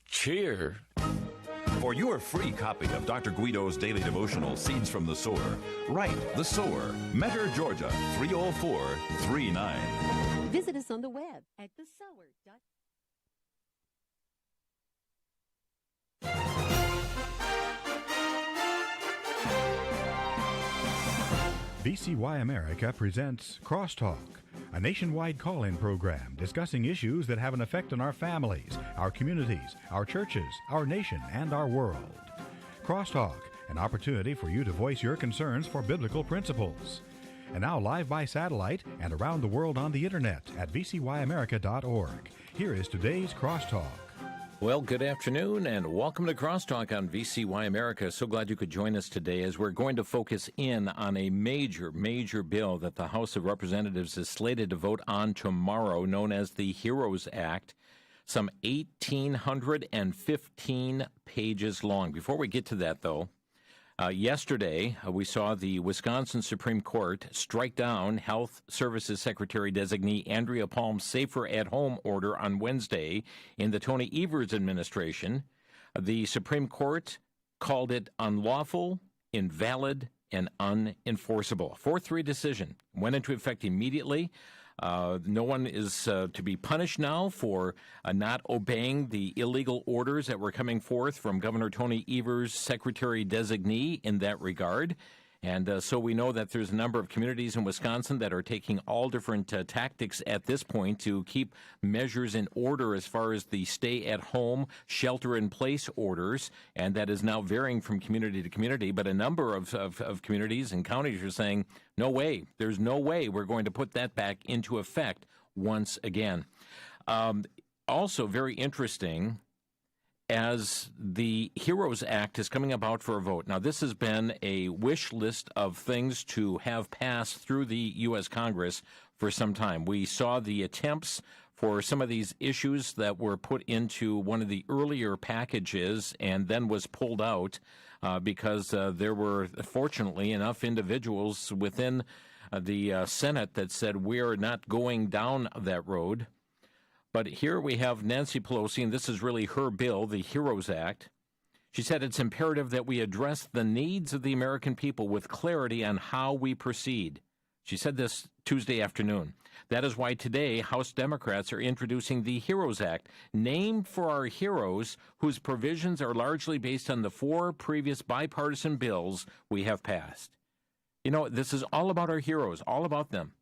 Cheer. For your free copy of Dr. Guido's daily devotional, Seeds from the Sower, write The Sower, Mentor, Georgia, 30439. Visit us on the web at thesower.com. VCY America presents Crosstalk, a nationwide call-in program discussing issues that have an effect on our families, our communities, our churches, our nation, and our world. Crosstalk, an opportunity for you to voice your concerns for biblical principles. And now live by satellite and around the world on the internet at vcyamerica.org. Here is today's Crosstalk. Well, good afternoon and welcome to Crosstalk on VCY America. So glad you could join us today as we're going to focus in on a major bill that the House of Representatives is slated to vote on tomorrow, known as the HEROES Act, some 1,815 pages long. Before we get to that, though, yesterday we saw the Wisconsin Supreme Court strike down Health Services Secretary-designee Andrea Palm's Safer at Home order on Wednesday in the Tony Evers administration. The Supreme Court called it unlawful, invalid, and unenforceable. 4-3 decision went into effect immediately. No one is to be punished now for not obeying the illegal orders that were coming forth from Governor Tony Evers' secretary-designee in that regard. And so we know that there's a number of communities in Wisconsin that are taking all different tactics at this point to keep measures in order as far as the stay-at-home, shelter-in-place orders, and that is now varying from community to community. But a number of communities and counties are saying, no way, there's no way we're going to put that back into effect once again. Also very interesting, as the HEROES Act is coming about for a vote. Now, this has been a wish list of things to have passed through the U.S. Congress for some time. We saw the attempts for some of these issues that were put into one of the earlier packages and then was pulled out because there were, fortunately, enough individuals within the Senate that said we're not going down that road. But here we have Nancy Pelosi, and this is really her bill, the HEROES Act. She said it's imperative that we address the needs of the American people with clarity on how we proceed. She said this Tuesday afternoon. That is why today House Democrats are introducing the HEROES Act, named for our heroes whose provisions are largely based on the 4 previous bipartisan bills we have passed. You know, this is all about our heroes, all about them.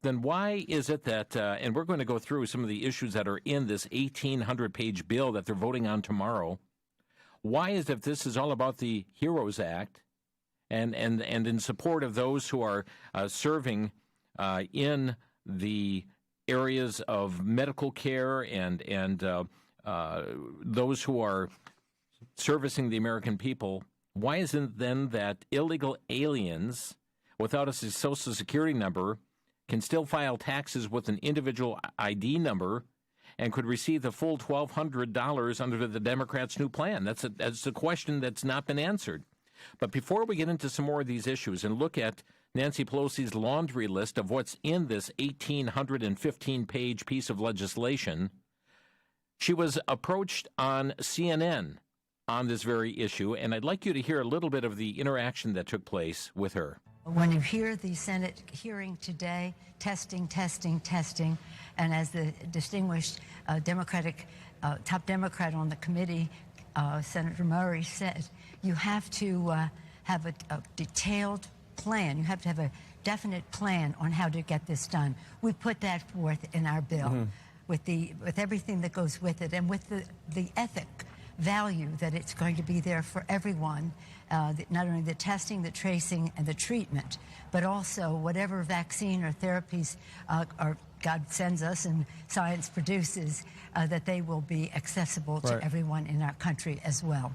Then why is it that, and we're going to go through some of the issues that are in this 1,800-page bill that they're voting on tomorrow, why is it this is all about the HEROES Act and in support of those who are serving in the areas of medical care and those who are servicing the American people? Why isn't it then that illegal aliens without a Social Security number can still file taxes with an individual ID number and could receive the full $1,200 under the Democrats' new plan? That's a question that's not been answered. But before we get into some more of these issues and look at Nancy Pelosi's laundry list of what's in this 1,815-page piece of legislation, she was approached on CNN on this very issue, and I'd like you to hear a little bit of the interaction that took place with her. When you hear the Senate hearing today, testing, and as the distinguished top Democrat on the committee, Senator Murray, said, you have to have a detailed plan. You have to have a definite plan on how to get this done. We put that forth in our bill with everything that goes with it and with the ethic value that it's going to be there for everyone, not only the testing, the tracing, and the treatment, but also whatever vaccine or therapies God sends us and science produces, that they will be accessible to everyone in our country as well.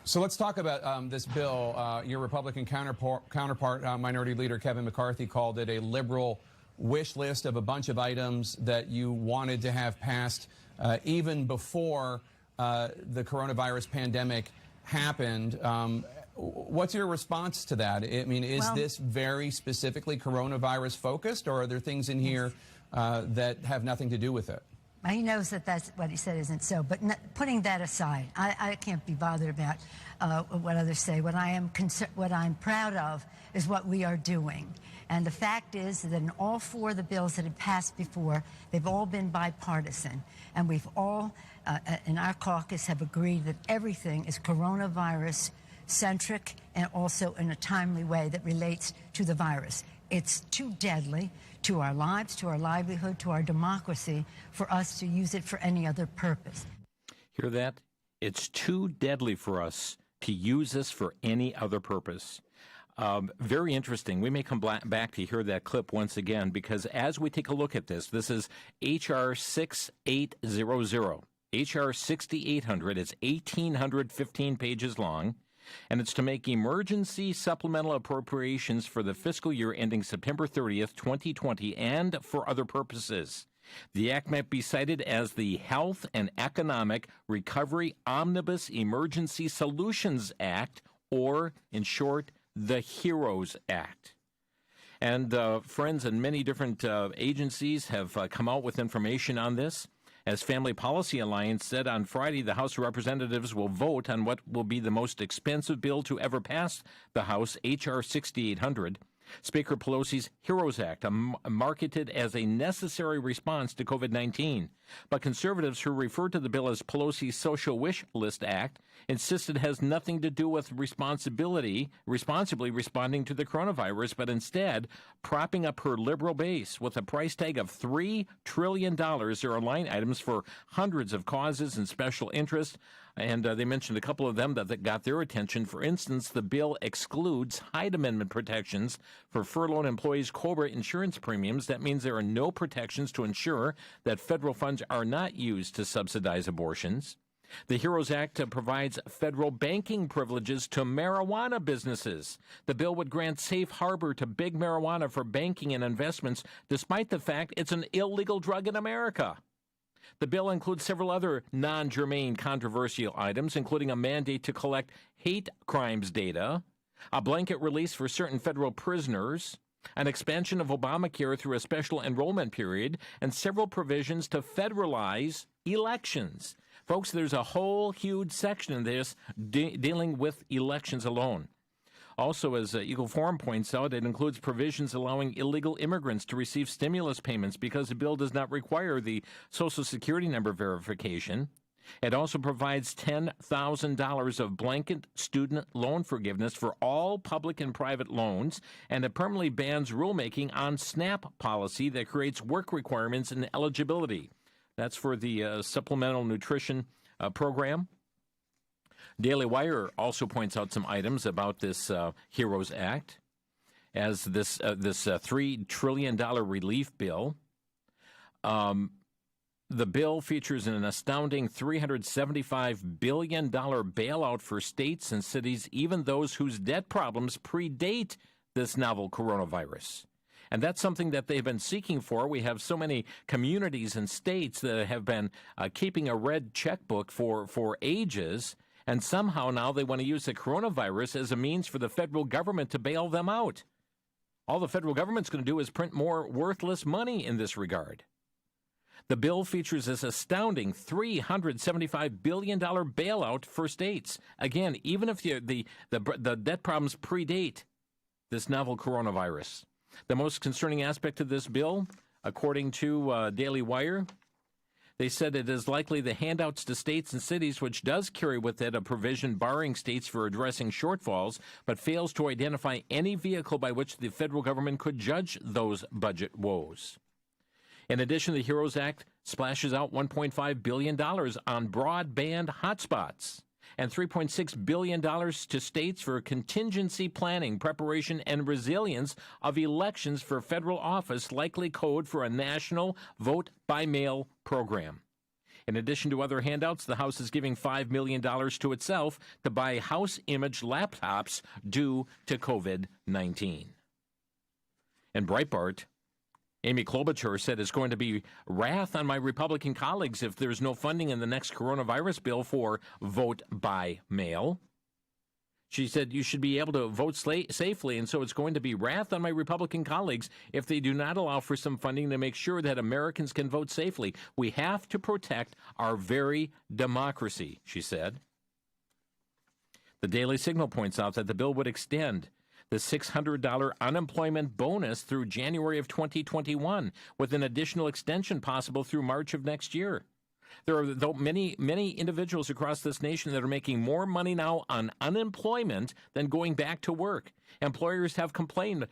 So let's talk about this bill. Your Republican counterpart, Minority Leader Kevin McCarthy, called it a liberal wish list of a bunch of items that you wanted to have passed even before the coronavirus pandemic happened. What's your response to that? I mean, is this very specifically coronavirus focused, or are there things in here that have nothing to do with it? He knows that that's what he said isn't so. But putting that aside, I can't be bothered about what others say. What I'm proud of is what we are doing. And the fact is that in all four of the bills that have passed before, they've all been bipartisan. And we've all, in our caucus, have agreed that everything is coronavirus-centric and also in a timely way that relates to the virus. It's too deadly to our lives, to our livelihood, to our democracy, for us to use it for any other purpose. Hear that? It's too deadly for us to use this for any other purpose. Very interesting. We may come back to hear that clip once again, because as we take a look at this, this is H.R. 6800. H.R. 6800. It's 1,815 pages long, and it's to make emergency supplemental appropriations for the fiscal year ending September 30th, 2020, and for other purposes. The act might be cited as the Health and Economic Recovery Omnibus Emergency Solutions Act, or, in short, the HEROES Act. And friends in many different agencies have come out with information on this. As Family Policy Alliance said on Friday, the House of Representatives will vote on what will be the most expensive bill to ever pass the House, H.R. 6800. Speaker Pelosi's HEROES Act, marketed as a necessary response to COVID-19. But conservatives who refer to the bill as Pelosi's Social Wish List Act insist it has nothing to do with responsibly responding to the coronavirus, but instead propping up her liberal base. With a price tag of $3 trillion, there are line items for hundreds of causes and special interests. And they mentioned a couple of them that got their attention. For instance, the bill excludes Hyde Amendment protections for furloughed employees' COBRA insurance premiums. That means there are no protections to ensure that federal funds are not used to subsidize abortions. The HEROES Act provides federal banking privileges to marijuana businesses. The bill would grant safe harbor to big marijuana for banking and investments, despite the fact it's an illegal drug in America. The bill includes several other non-germane controversial items, including a mandate to collect hate crimes data, a blanket release for certain federal prisoners, an expansion of Obamacare through a special enrollment period, and several provisions to federalize elections. Folks, there's a whole huge section in this dealing with elections alone. Also, as Eagle Forum points out, it includes provisions allowing illegal immigrants to receive stimulus payments because the bill does not require the Social Security number verification. It also provides $10,000 of blanket student loan forgiveness for all public and private loans, and it permanently bans rulemaking on SNAP policy that creates work requirements and eligibility. That's for the Supplemental Nutrition Program. Daily Wire also points out some items about this HEROES Act as this $3 trillion relief bill. The bill features an astounding $375 billion bailout for states and cities, even those whose debt problems predate this novel coronavirus. And that's something that they've been seeking for. We have so many communities and states that have been keeping a red checkbook for ages, and somehow now they want to use the coronavirus as a means for the federal government to bail them out. All the federal government's going to do is print more worthless money in this regard. The bill features this astounding $375 billion bailout for states. Again, even if the debt problems predate this novel coronavirus. The most concerning aspect of this bill, according to Daily Wire, they said it is likely the handouts to states and cities, which does carry with it a provision barring states for addressing shortfalls, but fails to identify any vehicle by which the federal government could judge those budget woes. In addition, the HEROES Act splashes out $1.5 billion on broadband hotspots and $3.6 billion to states for contingency planning, preparation, and resilience of elections for federal office, likely code for a national vote-by-mail program. In addition to other handouts, the House is giving $5 million to itself to buy House image laptops due to COVID-19. And Breitbart, Amy Klobuchar said it's going to be wrath on my Republican colleagues if there's no funding in the next coronavirus bill for vote by mail. She said, you should be able to vote safely, and so it's going to be wrath on my Republican colleagues if they do not allow for some funding to make sure that Americans can vote safely. We have to protect our very democracy, she said. The Daily Signal points out that the bill would extend the $600 unemployment bonus through January of 2021, with an additional extension possible through March of next year. There are many individuals across this nation that are making more money now on unemployment than going back to work. Employers have complained,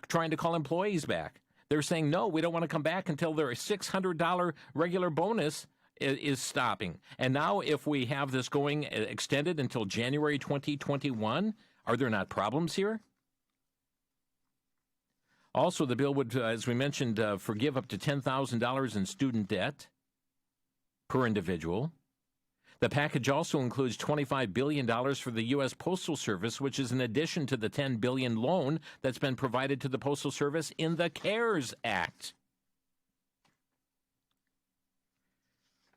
trying to call employees back. They're saying, no, we don't want to come back until their $600 regular bonus is stopping. And now if we have this going extended until January 2021, are there not problems here? Also, the bill would, as we mentioned, forgive up to $10,000 in student debt per individual. The package also includes $25 billion for the U.S. Postal Service, which is in addition to the $10 billion loan that's been provided to the Postal Service in the CARES Act.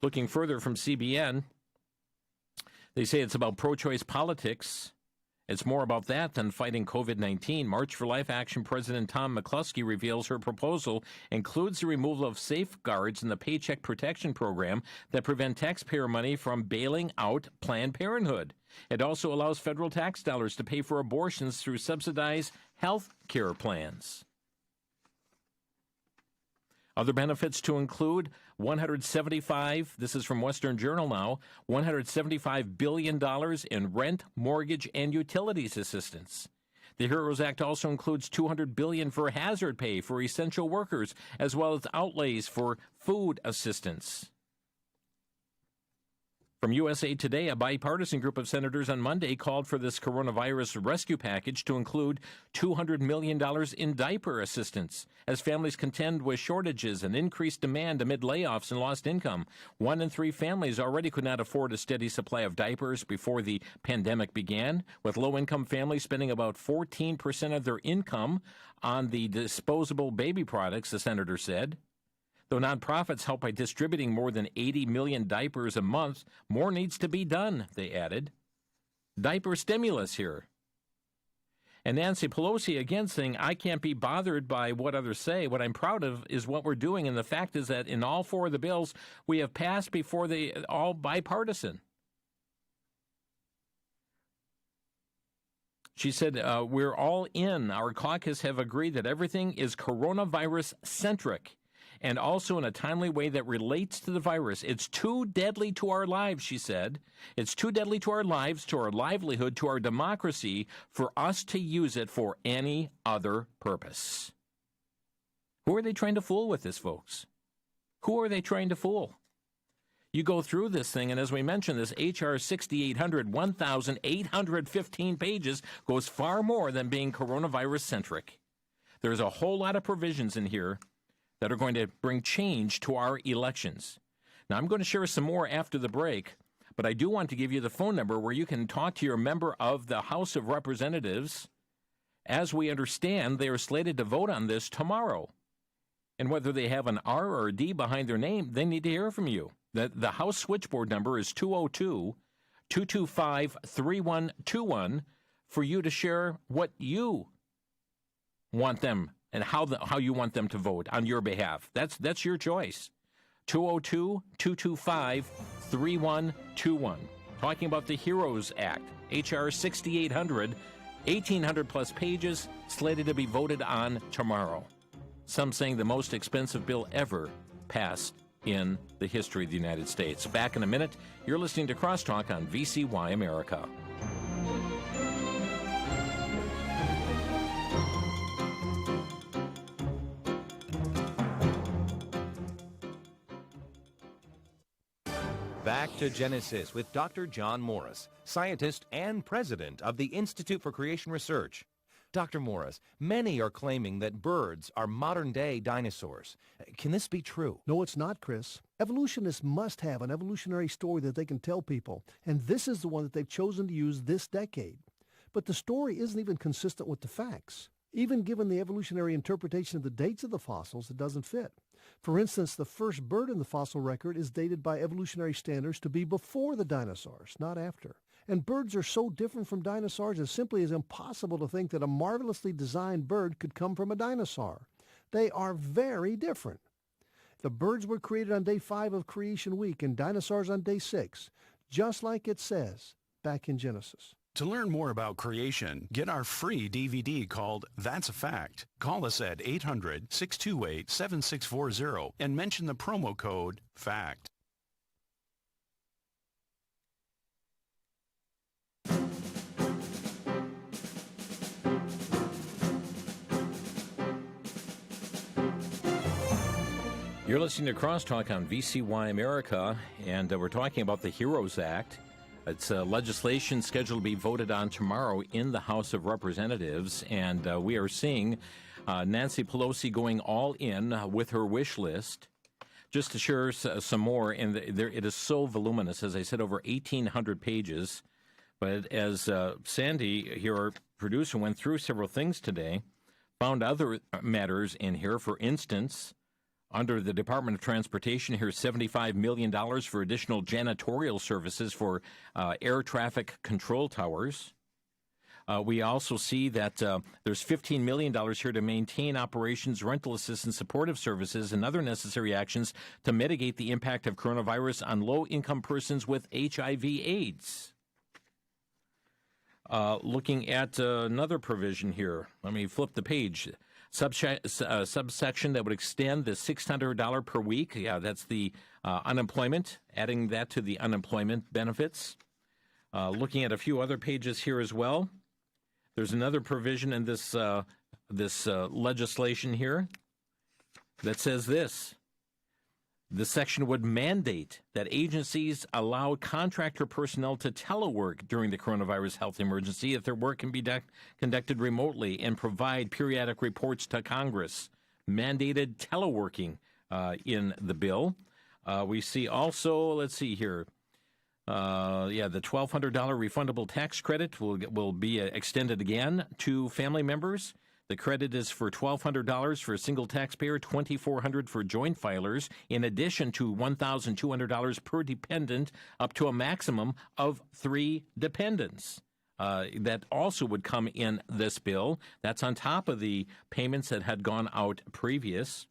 Looking further from CBN, they say it's about pro-choice politics. It's more about that than fighting COVID-19. March for Life Action President Tom McCluskey reveals her proposal includes the removal of safeguards in the Paycheck Protection Program that prevent taxpayer money from bailing out Planned Parenthood. It also allows federal tax dollars to pay for abortions through subsidized health care plans. Other benefits to include this is from Western Journal now, $175 billion in rent, mortgage, and utilities assistance. The HEROES Act also includes $200 billion for hazard pay for essential workers, as well as outlays for food assistance. From USA Today, a bipartisan group of senators on Monday called for this coronavirus rescue package to include $200 million in diaper assistance as families contend with shortages and increased demand amid layoffs and lost income. 1 in 3 families already could not afford a steady supply of diapers before the pandemic began, with low-income families spending about 14% of their income on the disposable baby products, the senator said. Though nonprofits help by distributing more than 80 million diapers a month, more needs to be done, they added. Diaper stimulus here. And Nancy Pelosi again saying, I can't be bothered by what others say. What I'm proud of is what we're doing. And the fact is that in all 4 of the bills we have passed before they all bipartisan. She said, we're all in. Our caucus have agreed that everything is coronavirus-centric, and also in a timely way that relates to the virus. It's too deadly to our lives, she said. It's too deadly to our lives, to our livelihood, to our democracy, for us to use it for any other purpose. Who are they trying to fool with this, folks? Who are they trying to fool? You go through this thing, and as we mentioned, this H.R. 6800, 1,815 pages, goes far more than being coronavirus-centric. There's a whole lot of provisions in here that are going to bring change to our elections. Now, I'm going to share some more after the break, but I do want to give you the phone number where you can talk to your member of the House of Representatives. As we understand, they are slated to vote on this tomorrow. And whether they have an R or a D behind their name, they need to hear from you. The House switchboard number is 202-225-3121 for you to share what you want them and how you want them to vote on your behalf. That's your choice. 202-225-3121. Talking about the HEROES Act, H.R. 6800, 1,800 plus pages, slated to be voted on tomorrow. Some saying the most expensive bill ever passed in the history of the United States. Back in a minute. You're listening to Crosstalk on VCY America. Back to Genesis with Dr. John Morris, scientist and president of the Institute for Creation Research. Dr. Morris, many are claiming that birds are modern-day dinosaurs. Can this be true? No, it's not, Chris. Evolutionists must have an evolutionary story that they can tell people, and this is the one that they've chosen to use this decade. But the story isn't even consistent with the facts. Even given the evolutionary interpretation of the dates of the fossils, it doesn't fit. For instance, the first bird in the fossil record is dated by evolutionary standards to be before the dinosaurs, not after. And birds are so different from dinosaurs, it simply is impossible to think that a marvelously designed bird could come from a dinosaur. They are very different. The birds were created on day 5 of creation week and dinosaurs on day 6, just like it says back in Genesis. To learn more about creation, get our free DVD called That's a Fact. Call us at 800-628-7640 and mention the promo code FACT. You're listening to Crosstalk on VCY America, and we're talking about the HEROES Act. It's legislation scheduled to be voted on tomorrow in the House of Representatives, and we are seeing Nancy Pelosi going all in with her wish list. Just to share some more, and it is so voluminous, as I said, over 1,800 pages. But as Sandy, here, our producer, went through several things today, found other matters in here. For instance, under the Department of Transportation, here's $75 million for additional janitorial services for air traffic control towers. We also see that there's $15 million here to maintain operations, rental assistance, supportive services, and other necessary actions to mitigate the impact of coronavirus on low-income persons with HIV/AIDS. Looking at another provision here. Let me flip the page. Subsection that would extend the $600 per week. Yeah, that's the unemployment, adding that to the unemployment benefits. Looking at a few other pages here as well. There's another provision in this legislation here that says this. The section would mandate that agencies allow contractor personnel to telework during the coronavirus health emergency if their work can be conducted remotely and provide periodic reports to Congress. Mandated teleworking in the bill. We see also, let's see here, the $1,200 refundable tax credit will be extended again to family members. The credit is for $1,200 for a single taxpayer, $2,400 for joint filers, in addition to $1,200 per dependent, up to a maximum of 3 dependents. That also would come in this bill. That's on top of the payments that had gone out previous.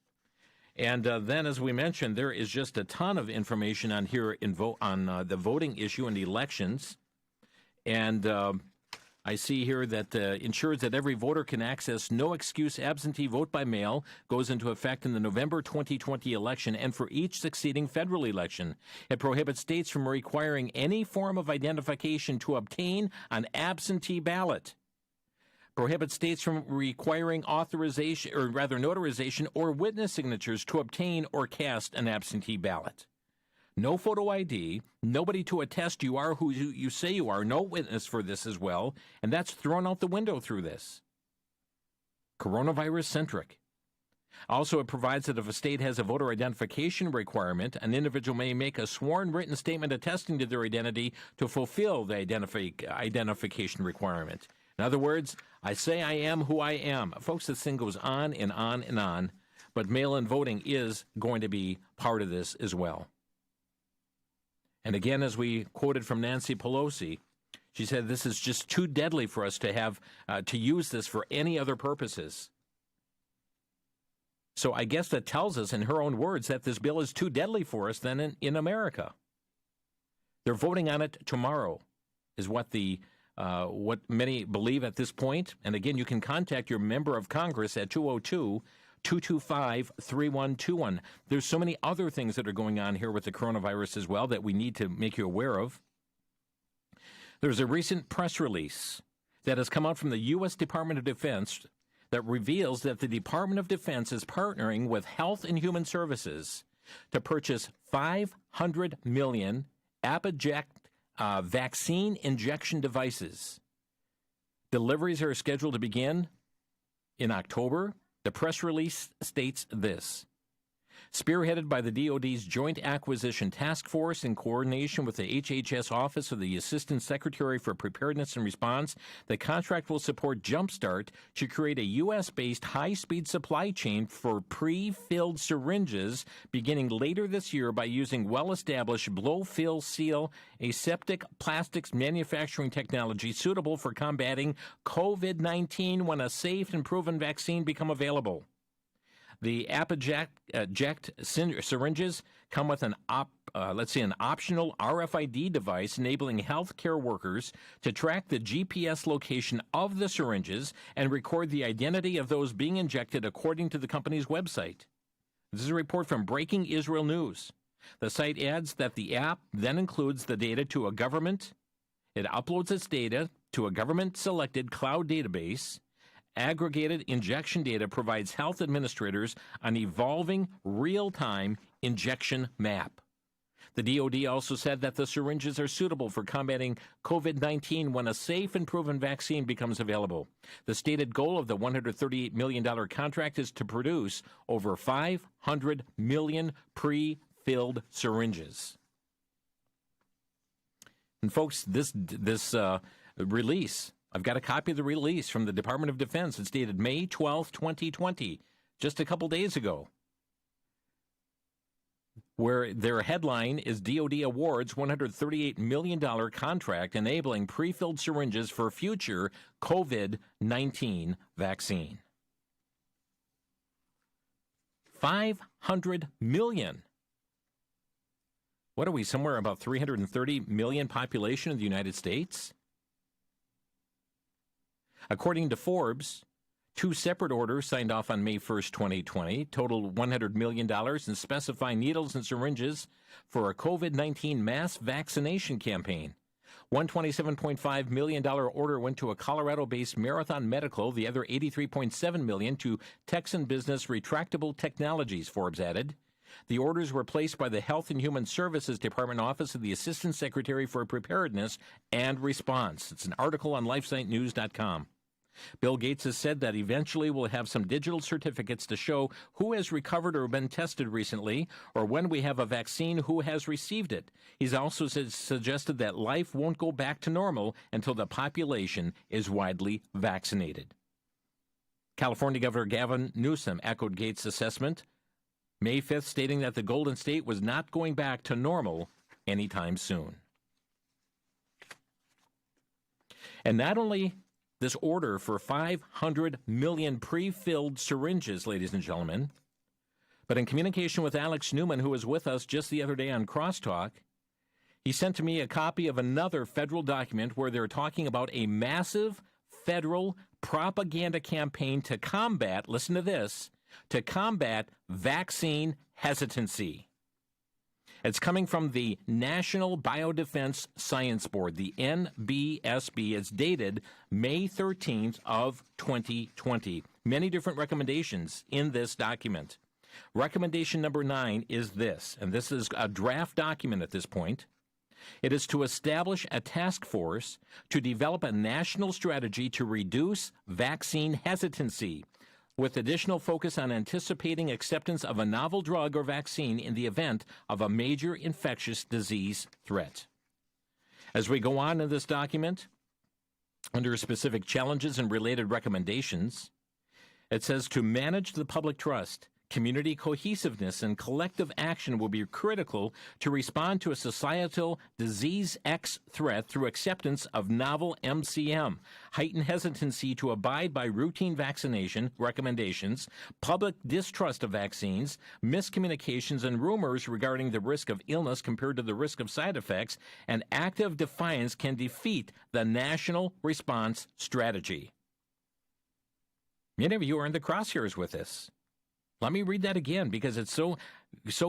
And then, as we mentioned, there is just a ton of information on here on the voting issue and elections. And I see here that ensures that every voter can access no-excuse absentee vote by mail, goes into effect in the November 2020 election and for each succeeding federal election. It prohibits states from requiring any form of identification to obtain an absentee ballot. Prohibits states from requiring notarization or witness signatures to obtain or cast an absentee ballot. No photo ID, nobody to attest you are who you say you are, no witness for this as well, and that's thrown out the window through this. Coronavirus-centric. Also, it provides that if a state has a voter identification requirement, an individual may make a sworn written statement attesting to their identity to fulfill the identification requirement. In other words, I say I am who I am. Folks, this thing goes on and on and on, but mail-in voting is going to be part of this as well. And again, as we quoted from Nancy Pelosi, she said this is just too deadly for us to have to use this for any other purposes. So I guess that tells us, in her own words, that this bill is too deadly for us then in America. They're voting on it tomorrow, is what what many believe at this point. And again, you can contact your member of Congress at 202-225-3121. There's so many other things that are going on here with the coronavirus as well that we need to make you aware of. There's a recent press release that has come out from the U.S. Department of Defense that reveals that the Department of Defense is partnering with Health and Human Services to purchase 500 million Abiject vaccine injection devices. Deliveries are scheduled to begin in October. The press release states this. Spearheaded by the DoD's Joint Acquisition Task Force in coordination with the HHS Office of the Assistant Secretary for Preparedness and Response, the contract will support Jumpstart to create a U.S.-based high-speed supply chain for pre-filled syringes beginning later this year by using well-established blow-fill-seal aseptic plastics manufacturing technology suitable for combating COVID-19 when a safe and proven vaccine become available. The Eject syringes come with an optional RFID device enabling healthcare workers to track the GPS location of the syringes and record the identity of those being injected according to the company's website. This is a report from Breaking Israel News. The site adds that the app then includes the data to a government. It uploads its data to a government-selected cloud database. Aggregated injection data provides health administrators an evolving real-time injection map. The DoD also said that the syringes are suitable for combating COVID-19 when a safe and proven vaccine becomes available. The stated goal of the $138 million contract is to produce over 500 million pre-filled syringes. And folks, this release, I've got a copy of the release from the Department of Defense. It's dated May 12, 2020, just a couple days ago, where their headline is DoD awards $138 million contract enabling pre-filled syringes for future COVID-19 vaccine. 500 million. What are we, somewhere about 330 million population of the United States? According to Forbes, two separate orders signed off on May 1st, 2020, total $100 million and specify needles and syringes for a COVID-19 mass vaccination campaign. One $27.5 million order went to a Colorado-based Marathon Medical, the other $83.7 million to Texan business Retractable Technologies, Forbes added. The orders were placed by the Health and Human Services Department Office of the Assistant Secretary for Preparedness and Response. It's an article on LifeSiteNews.com. Bill Gates has said that eventually we'll have some digital certificates to show who has recovered or been tested recently, or when we have a vaccine, who has received it. He's also suggested that life won't go back to normal until the population is widely vaccinated. California Governor Gavin Newsom echoed Gates' assessment May 5th, stating that the Golden State was not going back to normal anytime soon. And not only this order for 500 million pre-filled syringes, ladies and gentlemen, but in communication with Alex Newman, who was with us just the other day on Crosstalk, he sent to me a copy of another federal document where they're talking about a massive federal propaganda campaign to combat, listen to this, to combat vaccine hesitancy. It's coming from the National Biodefense Science Board, the NBSB. It's dated May 13th of 2020. Many different recommendations in this document. Recommendation number 9 is this, and this is a draft document at this point. It is to establish a task force to develop a national strategy to reduce vaccine hesitancy, with additional focus on anticipating acceptance of a novel drug or vaccine in the event of a major infectious disease threat. As we go on in this document, under specific challenges and related recommendations, it says to manage the public trust, community cohesiveness, and collective action will be critical to respond to a societal disease X threat through acceptance of novel MCM, heightened hesitancy to abide by routine vaccination recommendations, public distrust of vaccines, miscommunications and rumors regarding the risk of illness compared to the risk of side effects, and active defiance can defeat the national response strategy. Many of you are in the crosshairs with this. Let me read that again because it's so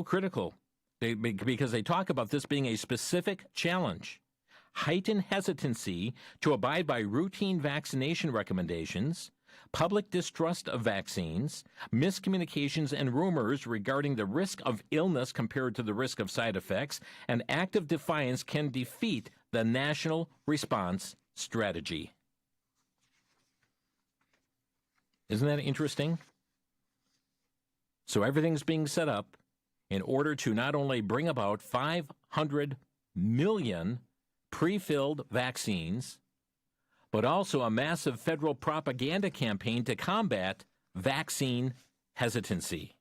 critical. Because they talk about this being a specific challenge. Heightened hesitancy to abide by routine vaccination recommendations, public distrust of vaccines, miscommunications and rumors regarding the risk of illness compared to the risk of side effects, and active defiance can defeat the national response strategy. Isn't that interesting? So everything's being set up in order to not only bring about 500 million pre-filled vaccines, but also a massive federal propaganda campaign to combat vaccine hesitancy.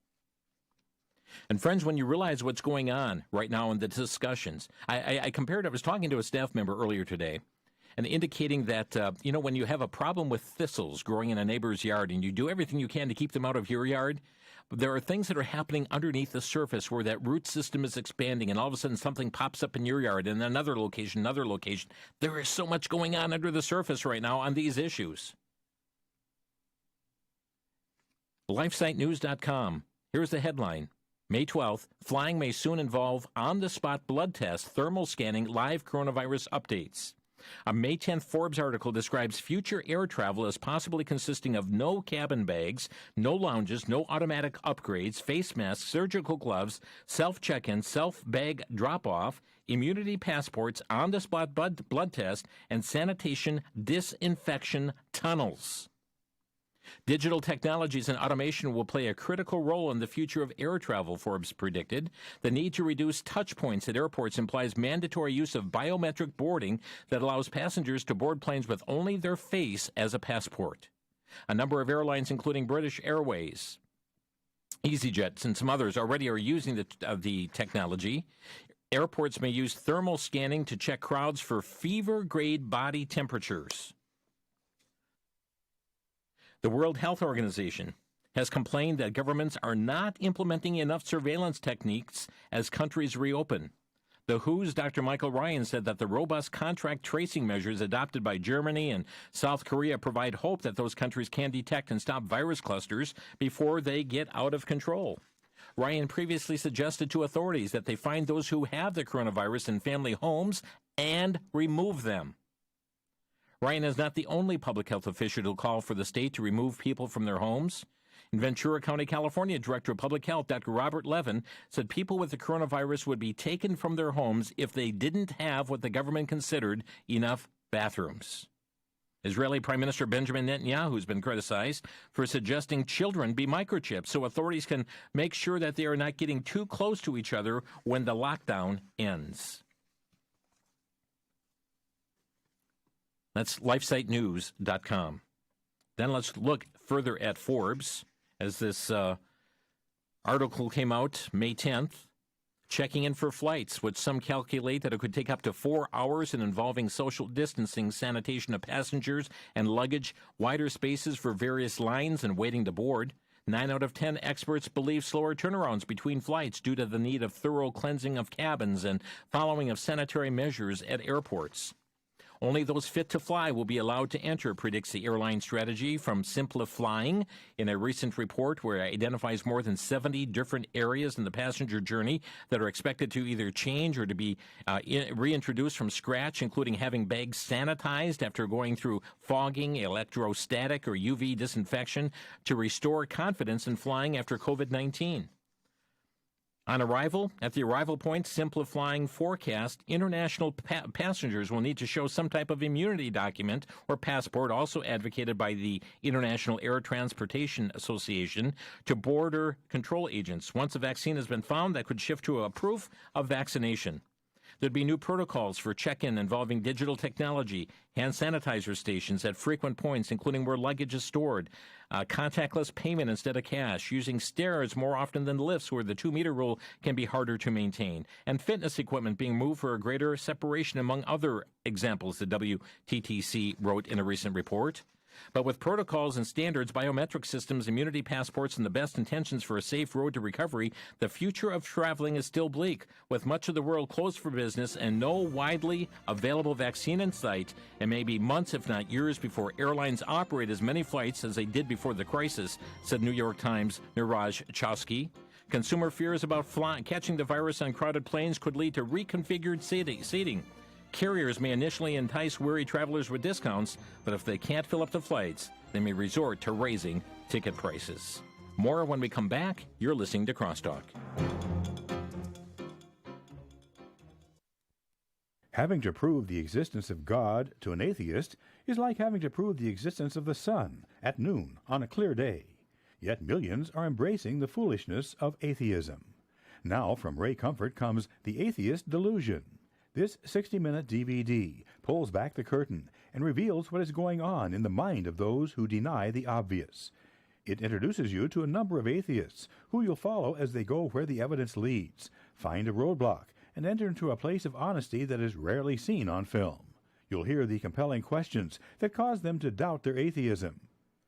And friends, when you realize what's going on right now in the discussions, I compared, I was talking to a staff member earlier today, and indicating that, when you have a problem with thistles growing in a neighbor's yard and you do everything you can to keep them out of your yard, there are things that are happening underneath the surface where that root system is expanding, and all of a sudden something pops up in your yard and another location. There is so much going on under the surface right now on these issues. LifeSiteNews.com. Here's the headline. May 12th, flying may soon involve on-the-spot blood tests, thermal scanning, live coronavirus updates. A May 10th Forbes article describes future air travel as possibly consisting of no cabin bags, no lounges, no automatic upgrades, face masks, surgical gloves, self-check-in, self-bag drop-off, immunity passports, on-the-spot blood test, and sanitation disinfection tunnels. Digital technologies and automation will play a critical role in the future of air travel, Forbes predicted. The need to reduce touch points at airports implies mandatory use of biometric boarding that allows passengers to board planes with only their face as a passport. A number of airlines, including British Airways, EasyJet, and some others, already are using the technology. Airports may use thermal scanning to check crowds for fever-grade body temperatures. The World Health Organization has complained that governments are not implementing enough surveillance techniques as countries reopen. The WHO's Dr. Michael Ryan said that the robust contract tracing measures adopted by Germany and South Korea provide hope that those countries can detect and stop virus clusters before they get out of control. Ryan previously suggested to authorities that they find those who have the coronavirus in family homes and remove them. Ryan is not the only public health official to call for the state to remove people from their homes. In Ventura County, California, Director of Public Health, Dr. Robert Levin, said people with the coronavirus would be taken from their homes if they didn't have what the government considered enough bathrooms. Israeli Prime Minister Benjamin Netanyahu has been criticized for suggesting children be microchipped so authorities can make sure that they are not getting too close to each other when the lockdown ends. That's LifeSiteNews.com. Then let's look further at Forbes, as this article came out May 10th, checking in for flights, which some calculate that it could take up to 4 hours and involving social distancing, sanitation of passengers and luggage, wider spaces for various lines and waiting to board. 9 out of 10 experts believe slower turnarounds between flights due to the need of thorough cleansing of cabins and following of sanitary measures at airports. Only those fit to fly will be allowed to enter, predicts the airline strategy from Simplifying in a recent report where it identifies more than 70 different areas in the passenger journey that are expected to either change or to be reintroduced from scratch, including having bags sanitized after going through fogging, electrostatic, or UV disinfection to restore confidence in flying after COVID-19. On arrival, at the arrival point, Simplifying forecast international passengers will need to show some type of immunity document or passport, also advocated by the International Air Transportation Association, to border control agents. Once a vaccine has been found, that could shift to a proof of vaccination. There'd be new protocols for check-in involving digital technology, hand sanitizer stations at frequent points, including where luggage is stored, contactless payment instead of cash, using stairs more often than lifts where the 2-meter rule can be harder to maintain, and fitness equipment being moved for a greater separation, among other examples, the WTTC wrote in a recent report. But with protocols and standards, biometric systems, immunity passports, and the best intentions for a safe road to recovery, the future of traveling is still bleak. With much of the world closed for business and no widely available vaccine in sight, it may be months, if not years, before airlines operate as many flights as they did before the crisis, said New York Times' Niraj Chowsky. Consumer fears about catching the virus on crowded planes could lead to reconfigured seating. Carriers may initially entice weary travelers with discounts, but if they can't fill up the flights, they may resort to raising ticket prices. More when we come back. You're listening to Crosstalk. Having to prove the existence of God to an atheist is like having to prove the existence of the sun at noon on a clear day. Yet millions are embracing the foolishness of atheism. Now from Ray Comfort comes The Atheist Delusion. This 60-minute DVD pulls back the curtain and reveals what is going on in the mind of those who deny the obvious. It introduces you to a number of atheists who you'll follow as they go where the evidence leads, find a roadblock, and enter into a place of honesty that is rarely seen on film. You'll hear the compelling questions that cause them to doubt their atheism.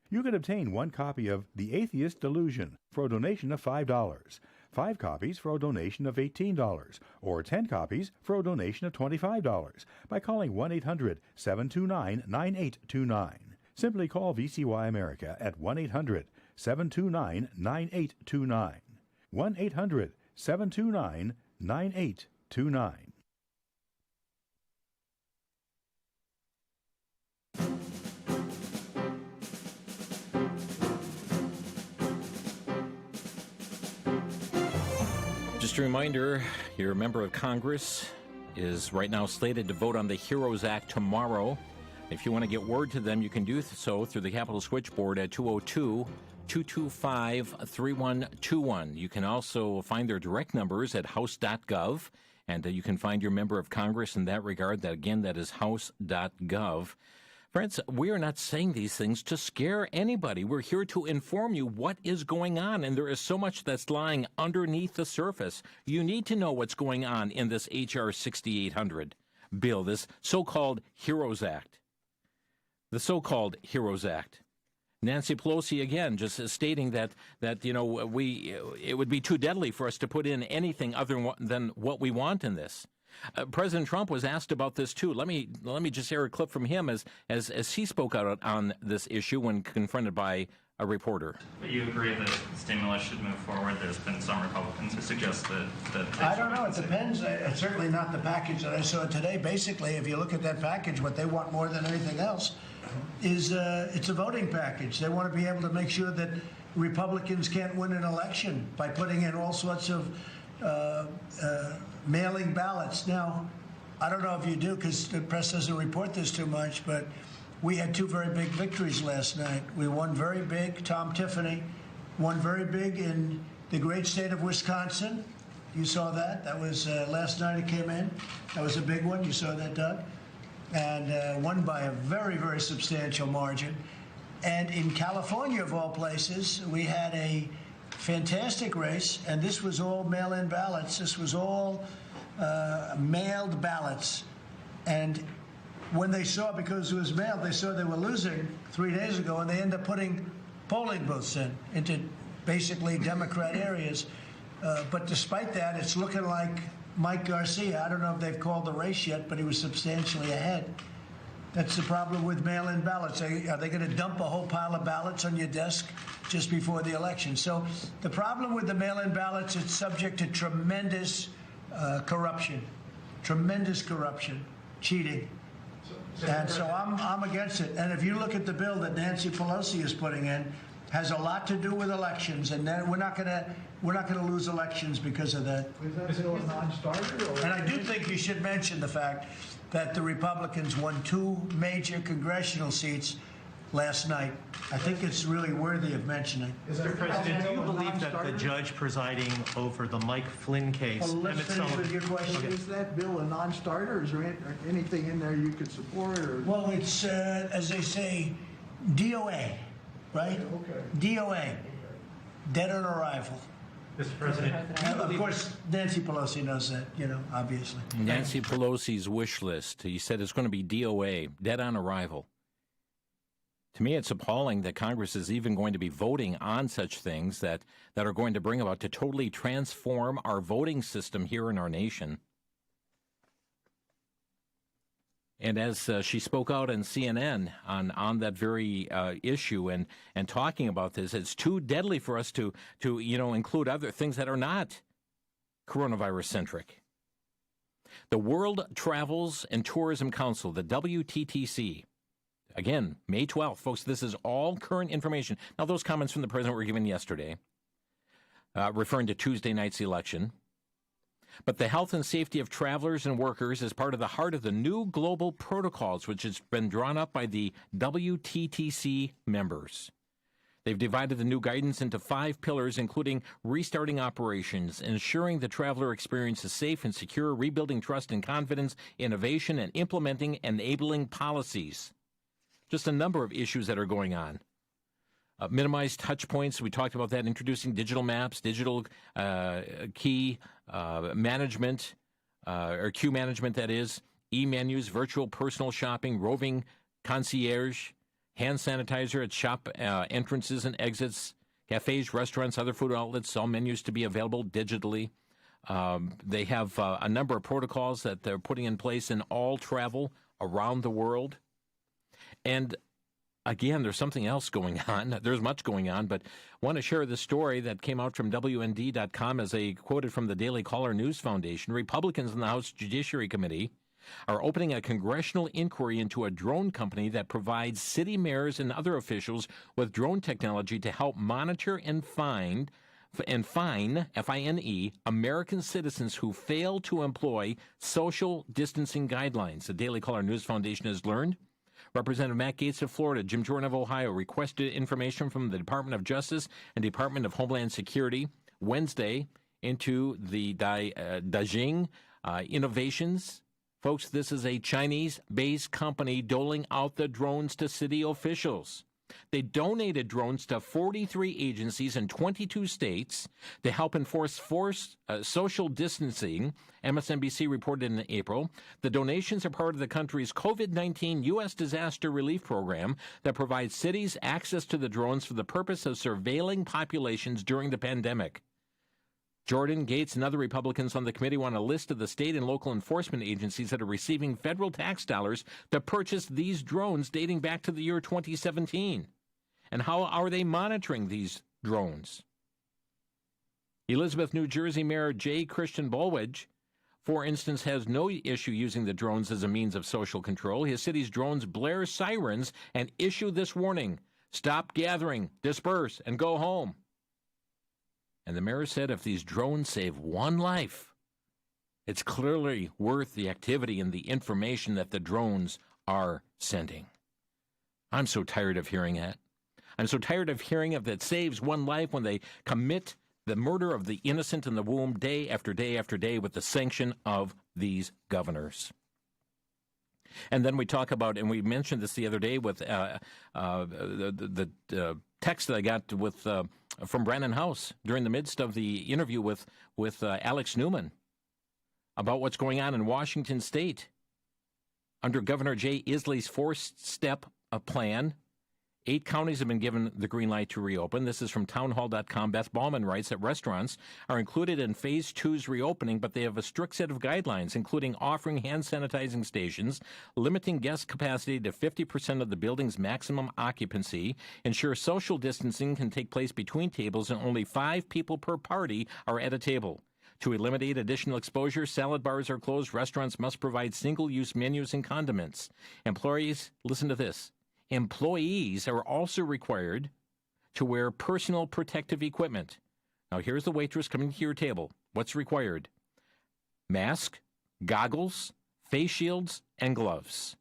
You can obtain one copy of The Atheist Delusion for a donation of $5, 5 copies for a donation of $18, or 10 copies for a donation of $25 by calling 1-800-729-9829. Simply call VCY America at 1-800-729-9829. 1-800-729-9829. Just a reminder, your member of Congress is right now slated to vote on the HEROES Act tomorrow. If you want to get word to them, you can do so through the Capitol switchboard at 202-225-3121. You can also find their direct numbers at house.gov, and you can find your member of Congress in that regard. That again, that is house.gov. Friends, we are not saying these things to scare anybody. We're here to inform you what is going on, and there is so much that's lying underneath the surface. You need to know what's going on in this H.R. 6800 bill, this so-called HEROES Act. The so-called HEROES Act. Nancy Pelosi, again, just stating that it would be too deadly for us to put in anything other than what we want in this. President Trump was asked about this too. Let me just hear a clip from him as he spoke out on this issue when confronted by a reporter. But you agree that stimulus should move forward? There's been some Republicans who suggest that I don't know. It depends. It's certainly not the package that I saw today. Basically, if you look at that package, what they want more than anything else is it's a voting package. They want to be able to make sure that Republicans can't win an election by putting in all sorts of mailing ballots. Now, I don't know if you do because the press doesn't report this too much, but we had 2 very big victories last night. We won very big. Tom Tiffany won very big in the great state of Wisconsin. You saw that. That was last night it came in. That was a big one. You saw that, Doug? And won by a very, very substantial margin. And in California, of all places, we had a fantastic race, and this was all mail-in ballots. This was all mailed ballots. And when they saw, because it was mailed, they saw they were losing 3 days ago, and they ended up putting polling booths into basically Democrat areas. But despite that, it's looking like Mike Garcia. I don't know if they've called the race yet, but he was substantially ahead. That's the problem with mail-in ballots. Are they going to dump a whole pile of ballots on your desk just before the election? So the problem with the mail-in ballots, it's subject to tremendous corruption, cheating. And so I'm against it. And if you look at the bill that Nancy Pelosi is putting in, has a lot to do with elections, and then we're not going to lose elections because of that. Is that bill a non-starter? And I do think you should mention the fact that the Republicans won 2 major congressional seats last night. I think it's really worthy of mentioning. Mr. President, do you believe that the judge presiding over the Mike Flynn case... Well, let's finish with your question. Okay. Is that bill a non-starter? Is there anything in there you could support? Or? Well, it's, as they say, DOA, right? Okay. DOA, dead on arrival. Mr. President, Of course, Nancy Pelosi knows that, obviously. Nancy Pelosi's wish list. He said it's going to be DOA, dead on arrival. To me, it's appalling that Congress is even going to be voting on such things that are going to bring about to totally transform our voting system here in our nation. And as she spoke out on CNN on that very issue and talking about this, it's too deadly for us to include other things that are not coronavirus-centric. The World Travels and Tourism Council, the WTTC, again, May 12th, folks, this is all current information. Now, those comments from the president were given yesterday, referring to Tuesday night's election. But the health and safety of travelers and workers is part of the heart of the new global protocols, which has been drawn up by the WTTC members. They've divided the new guidance into 5 pillars, including restarting operations, ensuring the traveler experience is safe and secure, rebuilding trust and confidence, innovation, and implementing enabling policies. Just a number of issues that are going on. Minimize touch points. We talked about that, introducing digital maps, digital key management, or queue management, that is, e-menus, virtual personal shopping, roving concierge, hand sanitizer at shop entrances and exits, cafes, restaurants, other food outlets, all menus to be available digitally. They have a number of protocols that they're putting in place in all travel around the world. And again, there's something else going on. There's much going on, but I want to share this story that came out from WND.com as they quoted from the Daily Caller News Foundation. Republicans in the House Judiciary Committee are opening a congressional inquiry into a drone company that provides city mayors and other officials with drone technology to help monitor and fine, F-I-N-E, American citizens who fail to employ social distancing guidelines. The Daily Caller News Foundation has learned. Representative Matt Gaetz of Florida, Jim Jordan of Ohio requested information from the Department of Justice and Department of Homeland Security Wednesday into the Dajing Innovations. Folks, this is a Chinese-based company doling out the drones to city officials. They donated drones to 43 agencies in 22 states to help enforce social distancing, MSNBC reported in April. The donations are part of the country's COVID-19 U.S. disaster relief program that provides cities access to the drones for the purpose of surveilling populations during the pandemic. Jordan, Gaetz, and other Republicans on the committee want a list of the state and local enforcement agencies that are receiving federal tax dollars to purchase these drones dating back to the year 2017. And how are they monitoring these drones? Elizabeth, New Jersey Mayor J. Christian Bolwedge, for instance, has no issue using the drones as a means of social control. His city's drones blare sirens and issue this warning: stop gathering, disperse, and go home. And the mayor said if these drones save one life, it's clearly worth the activity and the information that the drones are sending. I'm so tired of hearing that. I'm so tired of hearing of that saves one life when they commit the murder of the innocent in the womb day after day after day with the sanction of these governors. And then we talk about, and we mentioned this the other day with the text that I got with from Brannon House during the midst of the interview with Alex Newman about what's going on in Washington State under Governor Jay Inslee's four-step plan. 8 counties have been given the green light to reopen. This is from townhall.com. Beth Ballman writes that restaurants are included in Phase 2's reopening, but they have a strict set of guidelines, including offering hand sanitizing stations, limiting guest capacity to 50% of the building's maximum occupancy, ensure social distancing can take place between tables and only 5 people per party are at a table. To eliminate additional exposure, salad bars are closed. Restaurants must provide single-use menus and condiments. Employees, listen to this. Employees are also required to wear personal protective equipment. Now, here's the waitress coming to your table. What's required? Mask, goggles, face shields, and gloves.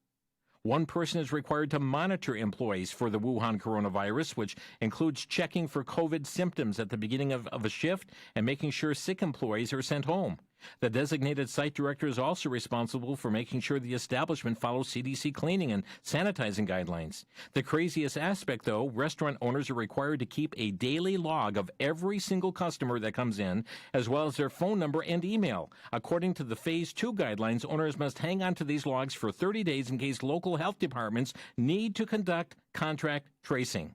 One person is required to monitor employees for the Wuhan coronavirus, which includes checking for COVID symptoms at the beginning of a shift and making sure sick employees are sent home. The designated site director is also responsible for making sure the establishment follows CDC cleaning and sanitizing guidelines. The craziest aspect, though, restaurant owners are required to keep a daily log of every single customer that comes in, as well as their phone number and email. According to the Phase 2 guidelines, owners must hang on to these logs for 30 days in case local health departments need to conduct contact tracing.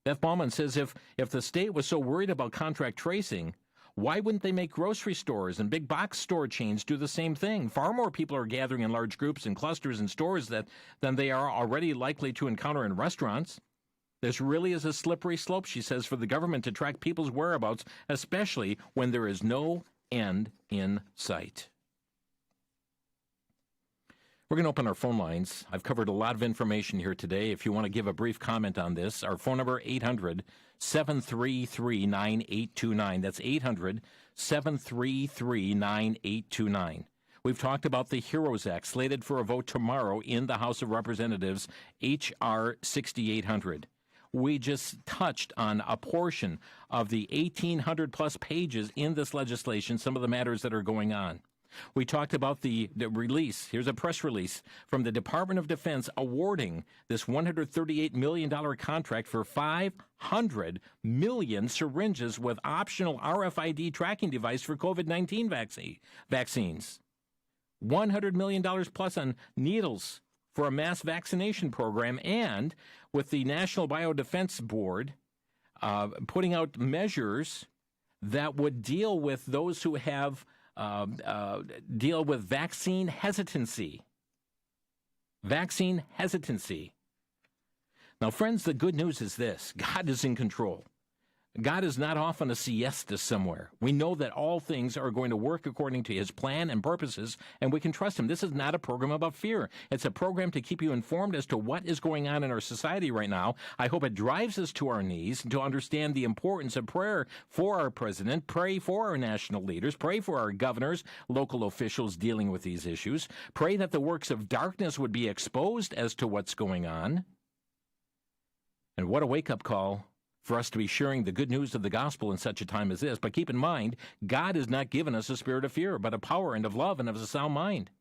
Beth Ballman says if the state was so worried about contact tracing, why wouldn't they make grocery stores and big box store chains do the same thing? Far more people are gathering in large groups and clusters in stores than they are already likely to encounter in restaurants. This really is a slippery slope, she says, for the government to track people's whereabouts, especially when there is no end in sight. We're going to open our phone lines. I've covered a lot of information here today. If you want to give a brief comment on this, our phone number, 800-733-9829. That's 800-733-9829. We've talked about the HEROES Act, slated for a vote tomorrow in the House of Representatives, H.R. 6800. we just touched on a portion of the 1,800 plus pages in this legislation, some of the matters that are going on. We talked about the release. Here's a press release from the Department of Defense awarding this $138 million contract for 500 million syringes with optional RFID tracking device for COVID-19 vaccines. $100 million plus on needles for a mass vaccination program, and with the National Biodefense Board putting out measures that would deal with those who have deal with vaccine hesitancy. Vaccine hesitancy. Now, friends, the good news is this. God is in control. God is not off on a siesta somewhere. We know that all things are going to work according to his plan and purposes, and we can trust him. This is not a program about fear. It's a program to keep you informed as to what is going on in our society right now. I hope it drives us to our knees to understand the importance of prayer for our president, pray for our national leaders, pray for our governors, local officials dealing with these issues, pray that the works of darkness would be exposed as to what's going on. And what a wake-up call for us to be sharing the good news of the gospel in such a time as this. But keep in mind, God has not given us a spirit of fear, but of power and of love and of a sound mind.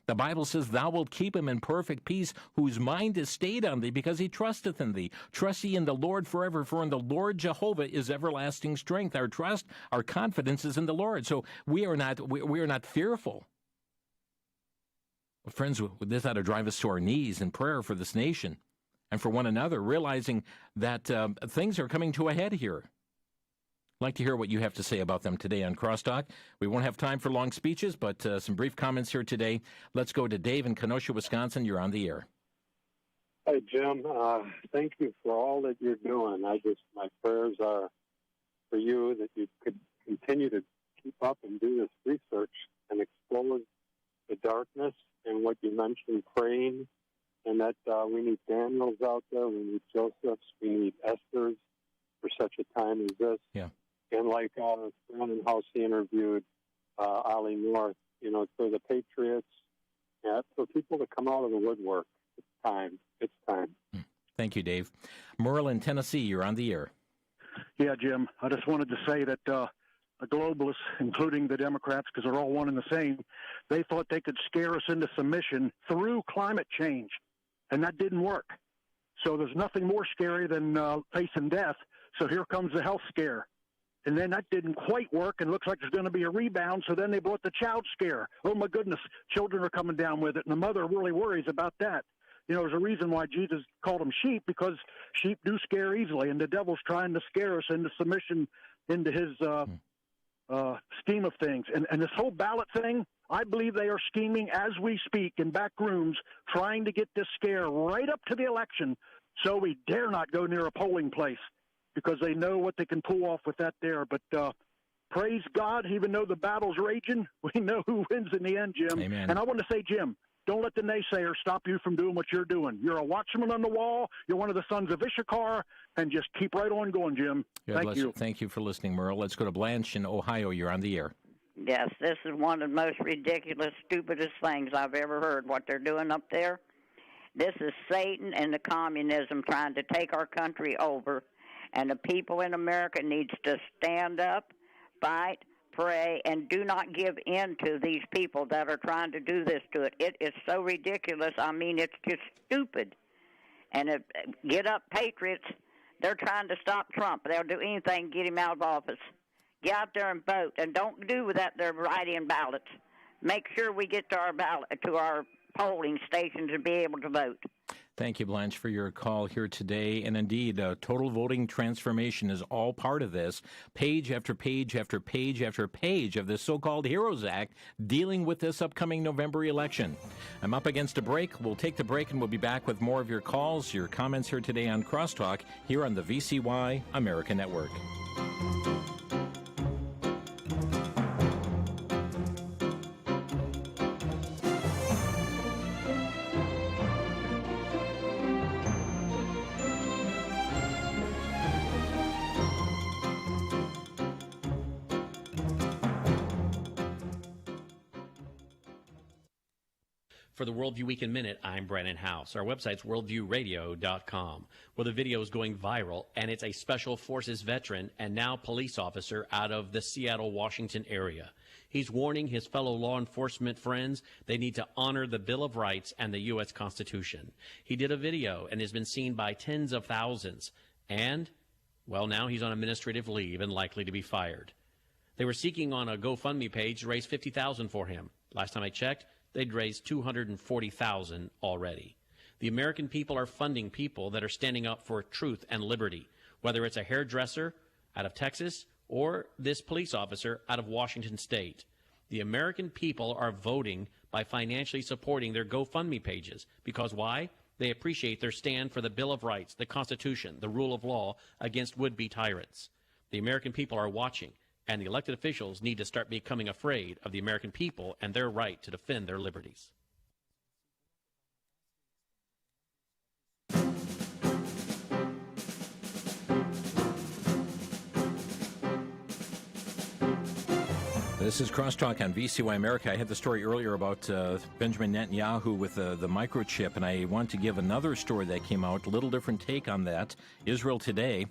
The Bible says, thou wilt keep him in perfect peace, whose mind is stayed on thee, because he trusteth in thee. Trust ye in the Lord forever, for in the Lord Jehovah is everlasting strength. Our trust, our confidence is in the Lord. So we are not fearful. Friends, this ought to drive us to our knees in prayer for this nation and for one another, realizing that things are coming to a head here. I'd like to hear what you have to say about them today on Crosstalk. We won't have time for long speeches, but some brief comments here today. Let's go to Dave in Kenosha, Wisconsin. You're on the air. Hey, Jim. Thank you for all that you're doing. My prayers are for you that you could continue to keep up and do this research and expose the darkness and what you mentioned, praying. And that we need Daniels out there, we need Josephs, we need Esthers for such a time as this. Yeah. And like Brandon Housey interviewed Ollie North, for the Patriots, for people to come out of the woodwork. It's time. It's time. Thank you, Dave. Merle in Tennessee, you're on the air. Yeah, Jim. I just wanted to say that the globalists, including the Democrats, because they're all one and the same, they thought they could scare us into submission through climate change. And that didn't work. So there's nothing more scary than facing death. So here comes the health scare. And then that didn't quite work, and looks like there's going to be a rebound. So then they brought the child scare. Oh, my goodness, children are coming down with it. And the mother really worries about that. There's a reason why Jesus called them sheep, because sheep do scare easily. And the devil's trying to scare us into submission into his scheme of things. And this whole ballot thing, I believe they are scheming as we speak in back rooms, trying to get this scare right up to the election so we dare not go near a polling place, because they know what they can pull off with that there. But praise God, even though the battle's raging, we know who wins in the end, Jim. Amen. And I want to say, Jim, don't let the naysayers stop you from doing what you're doing. You're a watchman on the wall. You're one of the sons of Issachar, and just keep right on going, Jim. Thank you. Thank you for listening, Merle. Let's go to Blanche in Ohio. You're on the air. Yes, this is one of the most ridiculous, stupidest things I've ever heard, what they're doing up there. This is Satan and the communism trying to take our country over, and the people in America needs to stand up, fight, pray, and do not give in to these people that are trying to do this to it. It is so ridiculous. I mean, it's just stupid. And get up, patriots. They're trying to stop Trump. They'll do anything to get him out of office. Get out there and vote, and don't do that. They're writing ballots. Make sure we get to our polling stations and be able to vote. Thank you, Blanche, for your call here today. And indeed, total voting transformation is all part of this. Page after page after page after page of this so-called HEROES Act dealing with this upcoming November election. I'm up against a break. We'll take the break, and we'll be back with more of your calls, your comments here today on Crosstalk here on the VCY America Network. For the Worldview Week in Minute, I'm Brandon House. Our website's worldviewradio.com, where the video is going viral, and it's a Special Forces veteran and now police officer out of the Seattle, Washington area. He's warning his fellow law enforcement friends they need to honor the Bill of Rights and the U.S. Constitution. He did a video and has been seen by tens of thousands. And, well, now he's on administrative leave and likely to be fired. They were seeking on a GoFundMe page to raise $50,000 for him. Last time I checked, they'd raised $240,000 already. The American people are funding people that are standing up for truth and liberty, whether it's a hairdresser out of Texas or this police officer out of Washington State. The American people are voting by financially supporting their GoFundMe pages. Because why? They appreciate their stand for the Bill of Rights, the Constitution, the rule of law against would-be tyrants. The American people are watching, and the elected officials need to start becoming afraid of the American people and their right to defend their liberties. This is Crosstalk on VCY America. I had the story earlier about Benjamin Netanyahu with the microchip, and I want to give another story that came out, a little different take on that. Israel Today.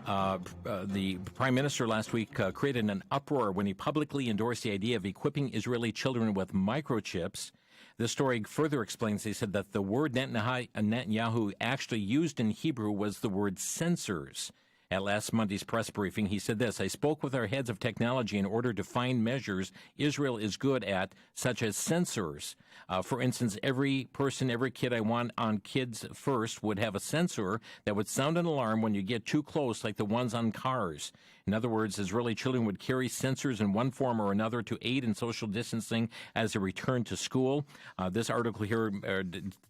The Prime Minister last week created an uproar when he publicly endorsed the idea of equipping Israeli children with microchips. This story further explains, they said that the word Netanyahu actually used in Hebrew was the word sensors. At last Monday's press briefing, he said this: I spoke with our heads of technology in order to find measures Israel is good at, such as sensors. For instance, every person, every kid I want on Kids First would have a sensor that would sound an alarm when you get too close, like the ones on cars. In other words, Israeli children would carry sensors in one form or another to aid in social distancing as they return to school. This article here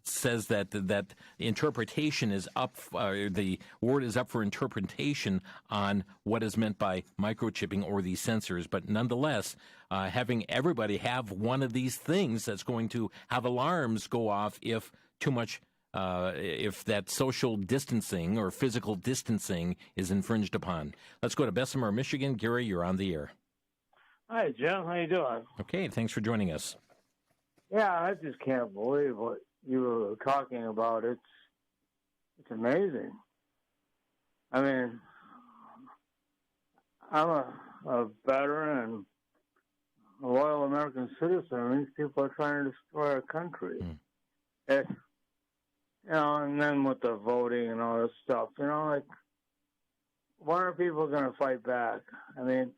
says that interpretation is up, the word is up for interpretation on what is meant by microchipping or these sensors. But nonetheless, having everybody have one of these things that's going to have alarms go off if too much if that social distancing or physical distancing is infringed upon. Let's go to Bessemer, Michigan. Gary, you're on the air. Hi, Jim. How you doing? Okay, thanks for joining us. Yeah, I just can't believe what you were talking about. It's amazing. I mean, I'm a veteran and a loyal American citizen, and these people are trying to destroy our country. And then with the voting and all this stuff, like, when are people going to fight back? I mean,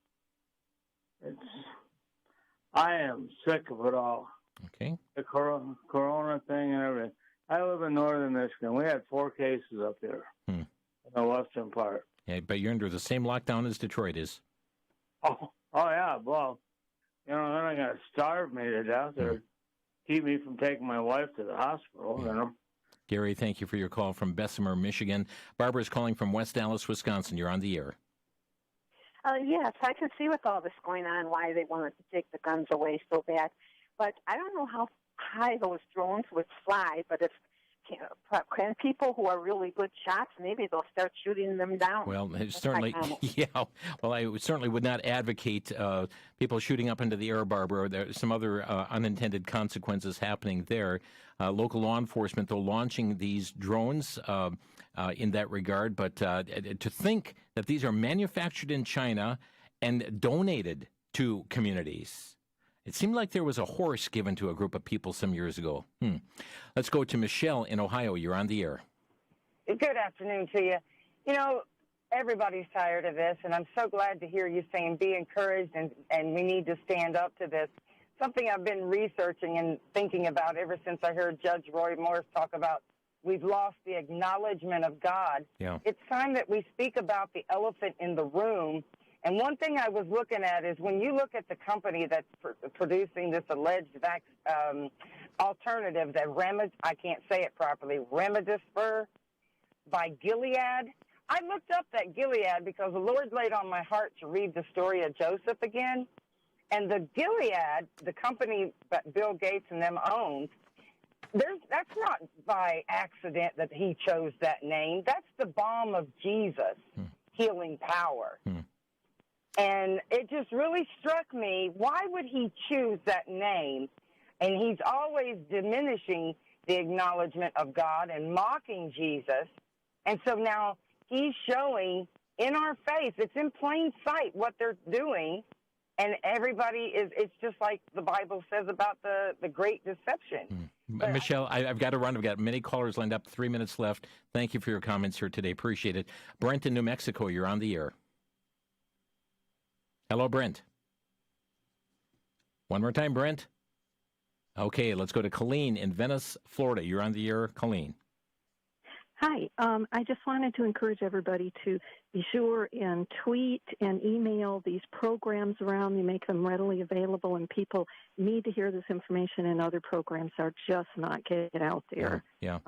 I am sick of it all. Okay. The corona thing and everything. I live in northern Michigan. We had 4 cases up there in the western part. Yeah, but you're under the same lockdown as Detroit is. Oh yeah. Well, they're not going to starve me to death or keep me from taking my wife to the hospital, Gary, thank you for your call from Bessemer, Michigan. Barbara is calling from West Dallas, Wisconsin. You're on the air. Yes, I can see with all this going on why they wanted to take the guns away so bad. But I don't know how high those drones would fly, but if can people who are really good shots, maybe they'll start shooting them down. Well, certainly, yeah. Well, I certainly would not advocate people shooting up into the air, Barbara. There's some other unintended consequences happening there. Local law enforcement, though, launching these drones in that regard. But to think that these are manufactured in China and donated to communities. It seemed like there was a horse given to a group of people some years ago. Let's go to Michelle in Ohio. You're on the air. Good afternoon to you. Everybody's tired of this, and I'm so glad to hear you saying be encouraged and we need to stand up to this. Something I've been researching and thinking about ever since I heard Judge Roy Morris talk about we've lost the acknowledgement of God. Yeah. It's time that we speak about the elephant in the room. And one thing I was looking at is when you look at the company that's producing this alleged alternative, that I can't say it properly, Remdesivir by Gilead. I looked up that Gilead because the Lord laid on my heart to read the story of Joseph again. And the Gilead, the company that Bill Gates and them owns, that's not by accident that he chose that name. That's the balm of Jesus, healing power. And it just really struck me, why would he choose that name? And he's always diminishing the acknowledgement of God and mocking Jesus. And so now he's showing in our face, it's in plain sight what they're doing. And everybody it's just like the Bible says about the great deception. Michelle, I've got to run. I've got many callers lined up, 3 minutes left. Thank you for your comments here today. Appreciate it. Brent in New Mexico, you're on the air. Hello, Brent. One more time, Brent. Okay, let's go to Colleen in Venice, Florida. You're on the air, Colleen. Hi. I just wanted to encourage everybody to be sure and tweet and email these programs around. You make them readily available, and people need to hear this information, and other programs are just not getting out there. Yeah.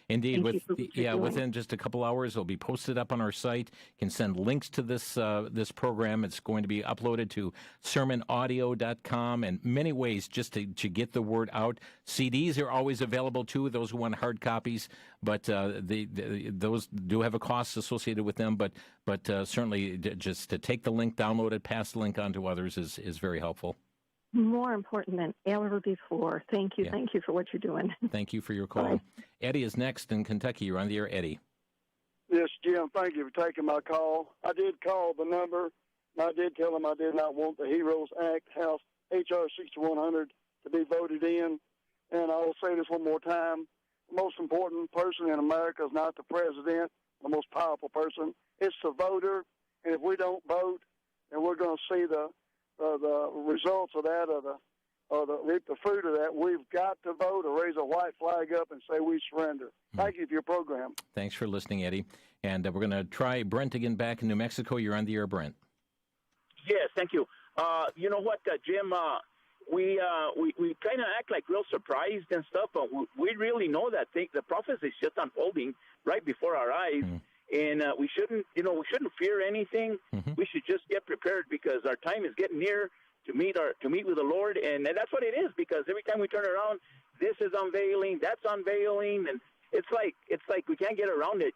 Indeed. Within just a couple hours, it'll be posted up on our site. You can send links to this program. It's going to be uploaded to sermonaudio.com, and many ways just to get the word out. CDs are always available too, those who want hard copies, but those do have a cost associated with them. But certainly just to take the link, download it, pass the link on to others is very helpful. More important than ever before. Thank you. Yeah. Thank you for what you're doing. Thank you for your call. Bye. Eddie is next in Kentucky. You're on the air, Eddie. Yes, Jim, thank you for taking my call. I did call the number, and I did tell them I did not want the HEROES Act, House H.R. 6100, to be voted in. And I will say this one more time. The most important person in America is not the president, the most powerful person. It's the voter. And if we don't vote, then we're going to see the results of that, or reap the fruit of that. We've got to vote or raise a white flag up and say we surrender. Thank you for your program. Thanks for listening, Eddie. And we're going to try Brent again back in New Mexico. You're on the air, Brent. Yes, thank you. You know what, Jim? We kind of act like real surprised and stuff, but we really know that the prophecy is just unfolding right before our eyes. And we shouldn't fear anything. We should just get prepared because our time is getting near to meet with the Lord, and that's what it is. Because every time we turn around, this is unveiling, that's unveiling, and it's like we can't get around it.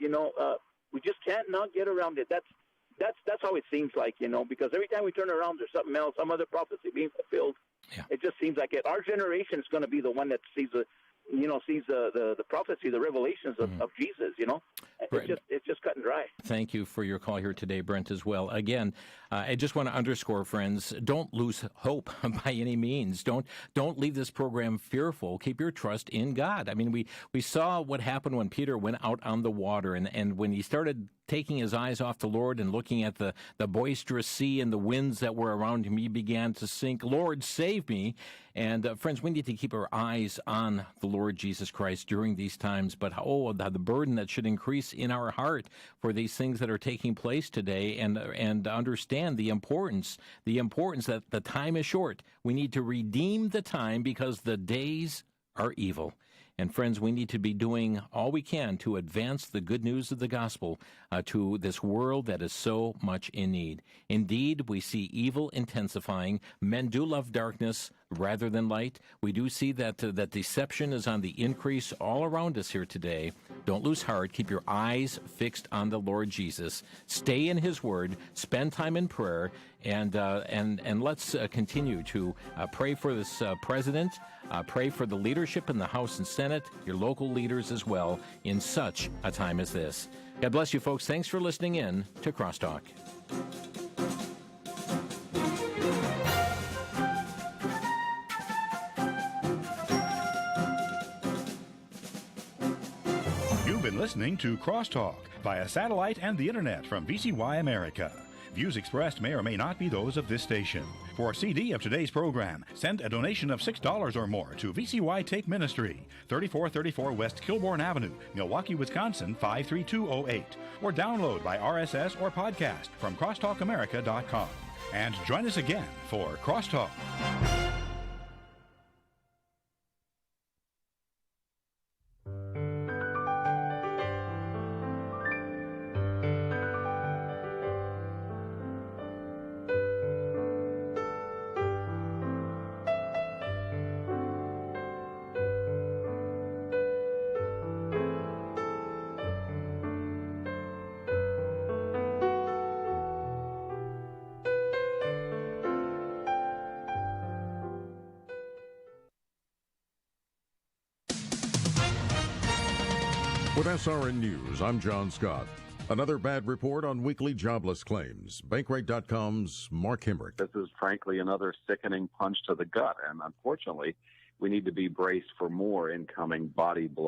We just can't not get around it. That's how it seems like, because every time we turn around, there's something else, some other prophecy being fulfilled. Yeah. It just seems like it. Our generation is going to be the one that sees the prophecy, the revelations of Jesus. It's just cut and dry. Thank you for your call here today, Brent, as well. Again, I just want to underscore, friends, don't lose hope by any means. Don't leave this program fearful. Keep your trust in God. I mean, we saw what happened when Peter went out on the water, and when he started taking his eyes off the Lord and looking at the boisterous sea and the winds that were around him, he began to sink. Lord, save me. And friends, we need to keep our eyes on the Lord Jesus Christ during these times. But the burden that should increase in our heart for these things that are taking place today, and understand the importance that the time is short. We need to redeem the time because the days are evil. And friends, we need to be doing all we can to advance the good news of the gospel to this world that is so much in need. Indeed, we see evil intensifying. Men do love darkness rather than light. We do see that deception is on the increase all around us here today. Don't lose heart. Keep your eyes fixed on the Lord Jesus. Stay in His Word. Spend time in prayer, and let's continue to pray for this president. Pray for the leadership in the House and Senate, your local leaders as well, in such a time as this. God bless you, folks. Thanks for listening in to Crosstalk. You've been listening to Crosstalk via satellite and the internet from VCY America. Views expressed may or may not be those of this station. For a CD of today's program, send a donation of $6 or more to VCY Take Ministry, 3434 West Kilbourne Avenue, Milwaukee, Wisconsin, 53208, or download by RSS or podcast from CrosstalkAmerica.com. And join us again for Crosstalk. With SRN News, I'm John Scott. Another bad report on weekly jobless claims. Bankrate.com's Mark Hemrick. This is frankly another sickening punch to the gut, and unfortunately, we need to be braced for more incoming body blows.